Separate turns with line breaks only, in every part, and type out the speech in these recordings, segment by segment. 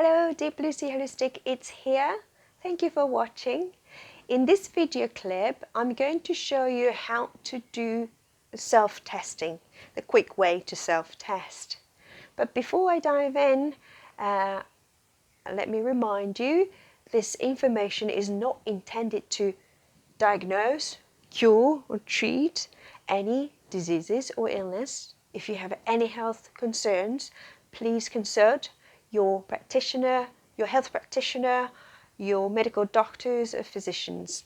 Hello, Deep Lucy Holistic, it's here. Thank you for watching. In this video clip, I'm going to show you how to do self-testing, the quick way to self-test. But before I dive in, let me remind you, this information is not intended to diagnose, cure or treat any diseases or illness. If you have any health concerns, please consult your practitioner, your health practitioner, your medical doctors or physicians.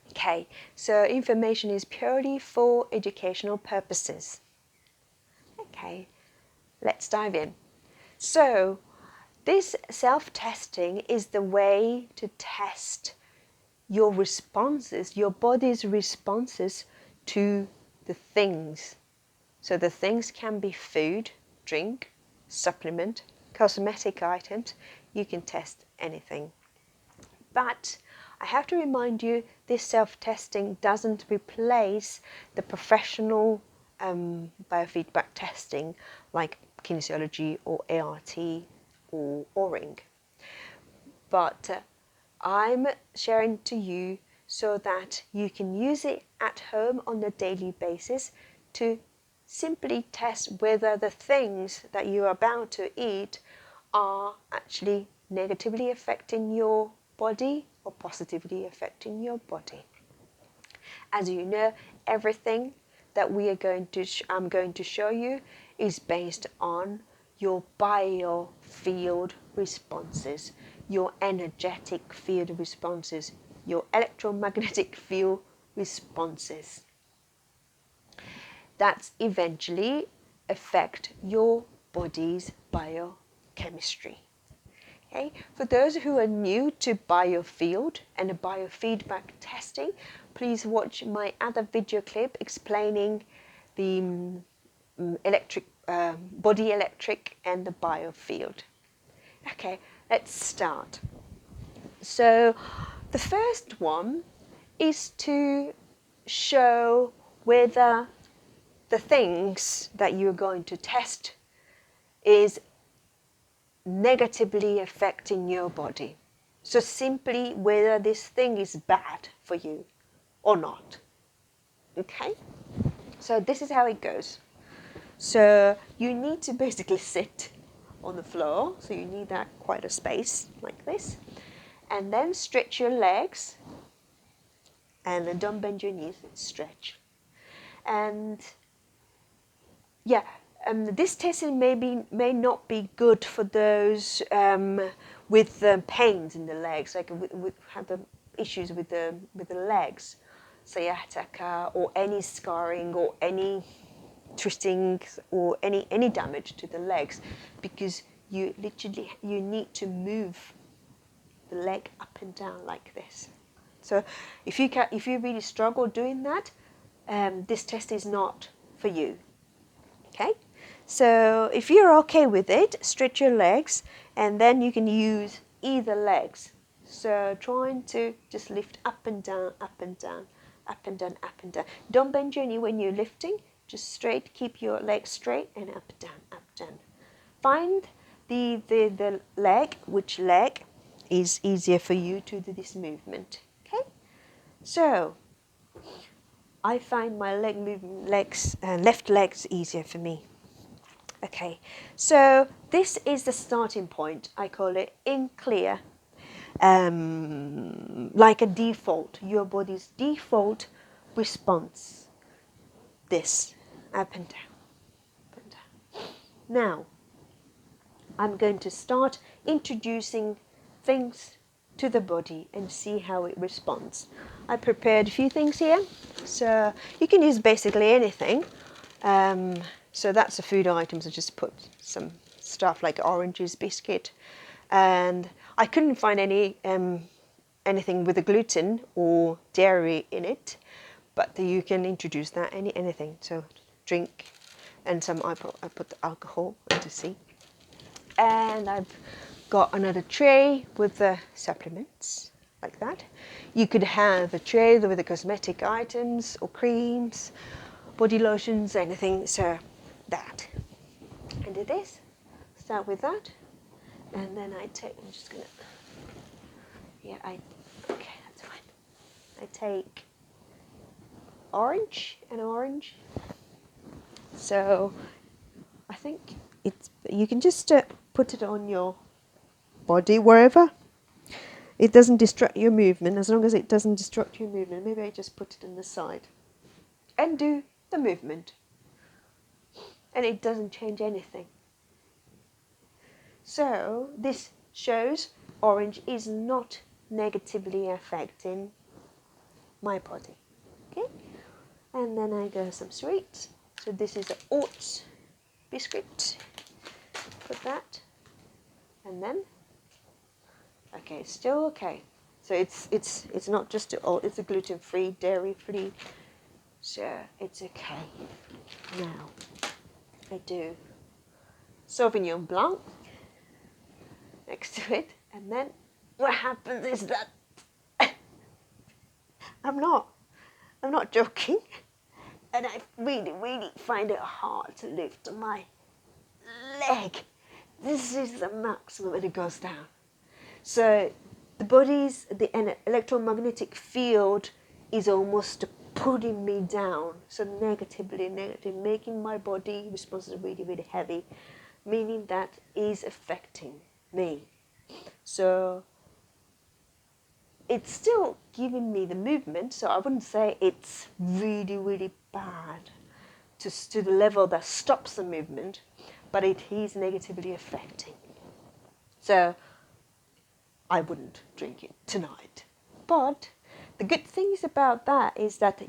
Okay, so information is purely for educational purposes. Okay, let's dive in. So, this self-testing is the way to test your responses, your body's responses to the things. So the things can be food, drink, supplement, cosmetic items. You can test anything. But I have to remind you, this self-testing doesn't replace the professional biofeedback testing like kinesiology or ART or O-ring. But I'm sharing to you so that you can use it at home on a daily basis to simply test whether the things that you are about to eat are actually negatively affecting your body or positively affecting your body. As you know, everything that I'm going to show you is based on your biofield responses, your energetic field responses, your electromagnetic field responses. That eventually affect your body's biochemistry. Okay? For those who are new to biofield and biofeedback testing, please watch my other video clip explaining the body electric and the biofield. Okay, let's start. So the first one is to show whether the things that you're going to test is negatively affecting your body. So simply whether this thing is bad for you or not. Okay? So this is how it goes. So you need to basically sit on the floor. So you need that quite a space like this. And then stretch your legs. And then don't bend your knees, stretch. And yeah, this testing may not be good for those with pains in the legs, like with have the issues with the legs, sciatica, or any scarring, or any twisting, or any damage to the legs, because you need to move the leg up and down like this. So if you really struggle doing that, this test is not for you. Okay, so if you're okay with it, stretch your legs, and then you can use either legs. So trying to just lift up and down, up and down, up and down, up and down. Don't bend your knee when you're lifting, just straight, keep your legs straight, and up, down. Find the leg, which leg is easier for you to do this movement. Okay, so I find my left legs easier for me. Okay, so this is the starting point. I call it in clear, like a default, your body's default response. This, up and down, up and down. Now, I'm going to start introducing things to the body and see how it responds. I prepared a few things here, so you can use basically anything. So that's the food items. I just put some stuff like oranges, biscuit, and I couldn't find anything with a gluten or dairy in it, but you can introduce that anything. So drink, and I put the alcohol into C, and I've got another tray with the supplements, like that. You could have a tray with the cosmetic items or creams, body lotions, anything, so that. And do this, start with that, And then I take, I'm just gonna, yeah, okay, that's fine. I take orange and orange. So I think you can just put it on your body wherever. It doesn't distract your movement. As long as it doesn't distract your movement, maybe I just put it in the side and do the movement. And it doesn't change anything. So this shows orange is not negatively affecting my body. Okay? And then I go some sweets. So this is an oats biscuit. Put that. And then, okay, it's still okay. So it's not just it's a gluten-free, dairy-free. So it's okay. Now I do Sauvignon Blanc next to it, and then what happens is that I'm not joking, and I really find it hard to lift my leg. This is the maximum, and it goes down. So the electromagnetic field is almost putting me down, so negative, making my body responses really heavy, meaning that is affecting me. So it's still giving me the movement, so I wouldn't say it's really bad to the level that stops the movement, but it is negatively affecting. So I wouldn't drink it tonight. But the good things about that is that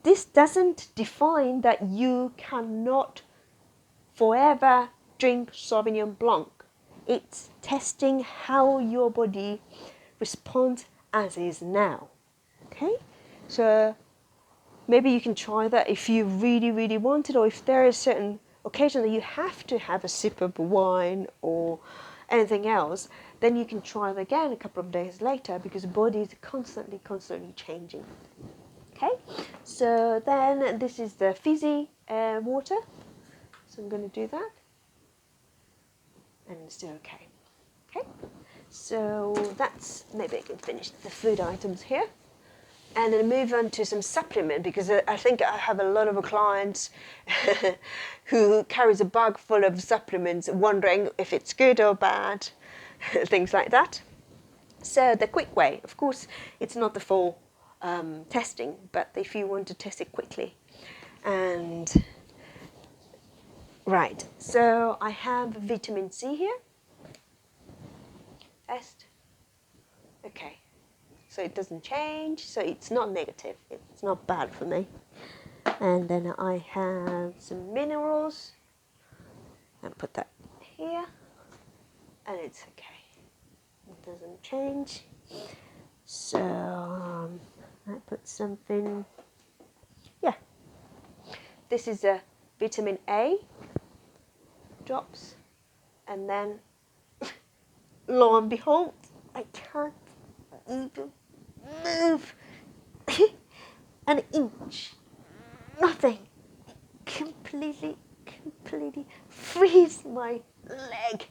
this doesn't define that you cannot forever drink Sauvignon Blanc. It's testing how your body responds as is now. Okay? So maybe you can try that if you really want it, or if there is certain occasion that you have to have a sip of wine or anything else, then you can try it again a couple of days later, because the body is constantly changing. Okay, so then this is the fizzy water, so I'm going to do that, and it's still okay. Okay, so that's, maybe I can finish the food items here. And then move on to some supplement, because I think I have a lot of clients who carries a bag full of supplements, wondering if it's good or bad, things like that. So the quick way, of course, it's not the full testing, but if you want to test it quickly. And right, so I have vitamin C here. Test. Okay. So it doesn't change, so it's not negative, it's not bad for me. And then I have some minerals, and put that here, and it's okay, it doesn't change. So I put something, yeah, this is a vitamin A drops, and then lo and behold, I can't even move an inch, nothing, completely freeze my leg.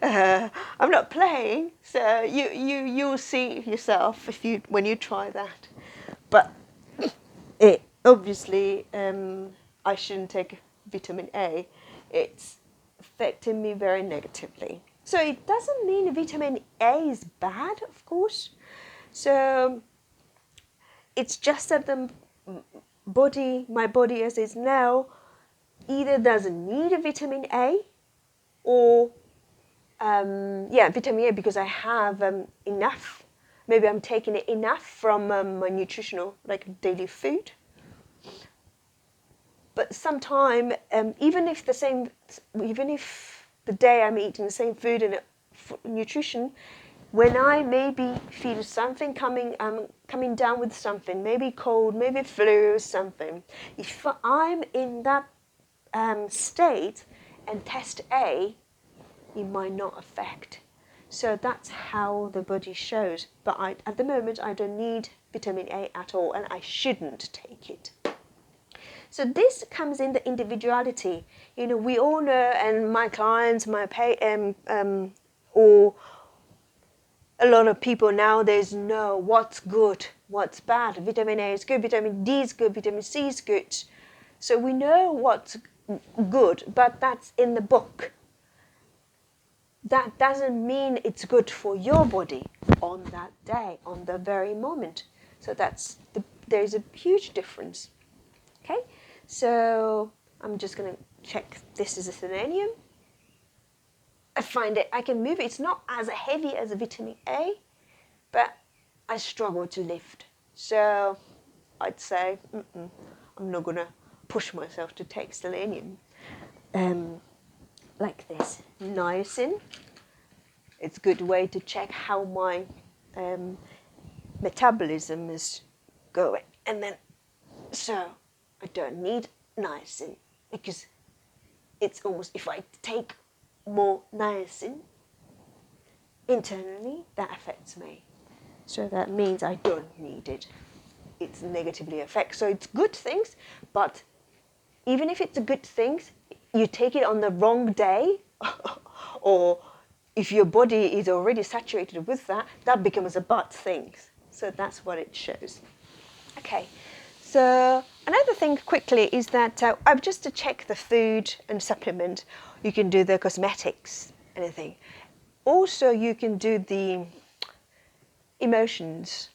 I'm not playing, so you'll see yourself when you try that. But it obviously I shouldn't take vitamin A. It's affecting me very negatively. So it doesn't mean vitamin A is bad, of course. So it's just that my body as is now, either doesn't need a vitamin A, or vitamin A, because I have enough. Maybe I'm taking it enough from my nutritional, like daily food. But sometimes, even if the day I'm eating the same food and nutrition, when I maybe feel something coming down with something, maybe cold, maybe flu or something, if I'm in that state and test A, it might not affect. So that's how the body shows. But at the moment, I don't need vitamin A at all, and I shouldn't take it. So this comes in the individuality. We all know, and my clients, or a lot of people nowadays know what's good, what's bad. Vitamin A is good, vitamin D is good, vitamin C is good. So we know what's good, but that's in the book. That doesn't mean it's good for your body on that day, on the very moment. So there's a huge difference. Okay, so I'm just going to check. This is a selenium. I find it, I can move it. It's not as heavy as a vitamin A, but I struggle to lift. So I'd say, I'm not going to push myself to take selenium. Like this, niacin. It's a good way to check how my metabolism is going. And then, so I don't need niacin because it's almost, if I take more niacin internally, that affects me. So that means I don't need it. It's negatively affects. So it's good things, but even if it's a good thing, you take it on the wrong day, or if your body is already saturated with that, that becomes a bad thing. So that's what it shows. Okay, so another thing quickly is that just to check the food and supplement, you can do the cosmetics, anything. Also, you can do the emotions,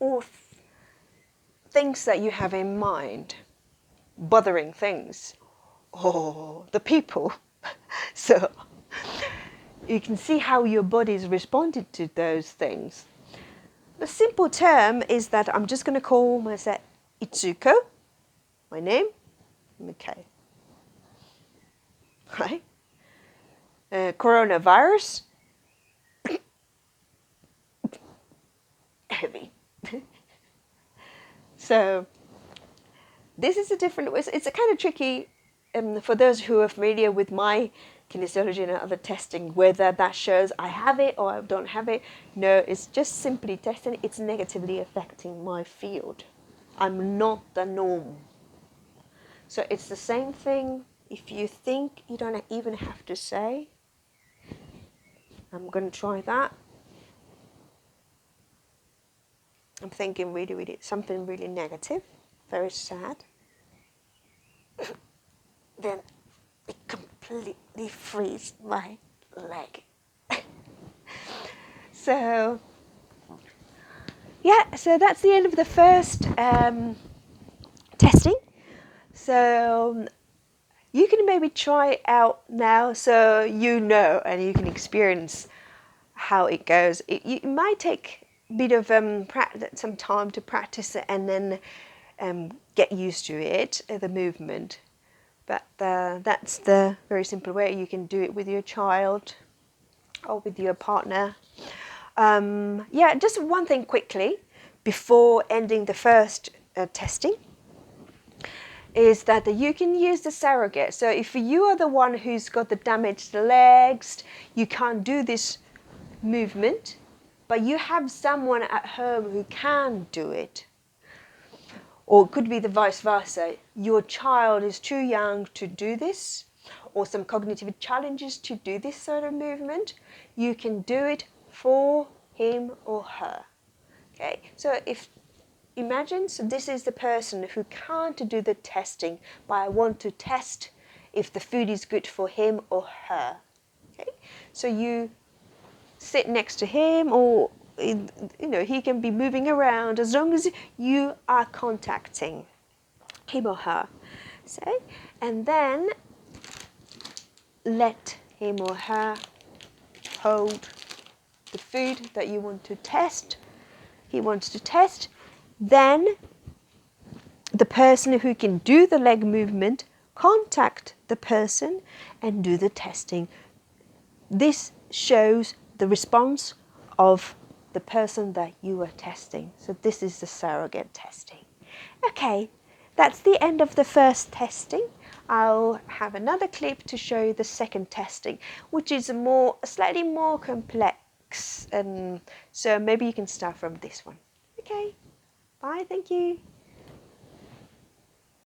or things that you have in mind, bothering things, or the people. So you can see how your body's responded to those things. The simple term is that I'm just going to call myself Itsuko, my name, okay, right? Coronavirus, heavy. So this is a different, it's a kind of tricky for those who are familiar with my kinesiology and other testing, whether that shows I have it or I don't have it. No, it's just simply testing. It's negatively affecting my field. I'm not the norm. So it's the same thing. If you think, you don't even have to say, I'm going to try that. I'm thinking really something really negative, very sad. Then it completely frees my leg. So, yeah, so that's the end of the first testing. So you can maybe try it out now so you know and you can experience how it goes. It might take a bit of some time to practice it and then get used to it, the movement. But that's the very simple way. You can do it with your child or with your partner. Yeah, just one thing quickly before ending the first testing is that you can use the surrogate. So if you are the one who's got the damaged legs, you can't do this movement, but you have someone at home who can do it. Or it could be the vice versa. Your child is too young to do this, or some cognitive challenges to do this sort of movement. You can do it for him or her. Okay, so imagine, so this is the person who can't do the testing, but I want to test if the food is good for him or her. Okay, so you sit next to him, or he can be moving around as long as you are contacting him or her. So, and then let him or her hold the food that you want to test. He wants to test. Then the person who can do the leg movement contact the person and do the testing. This shows the response of the person that you are testing. So this is the surrogate testing. Okay, that's the end of the first testing. I'll have another clip to show you the second testing, which is slightly more complex. So maybe you can start from this one. Okay, bye, thank you.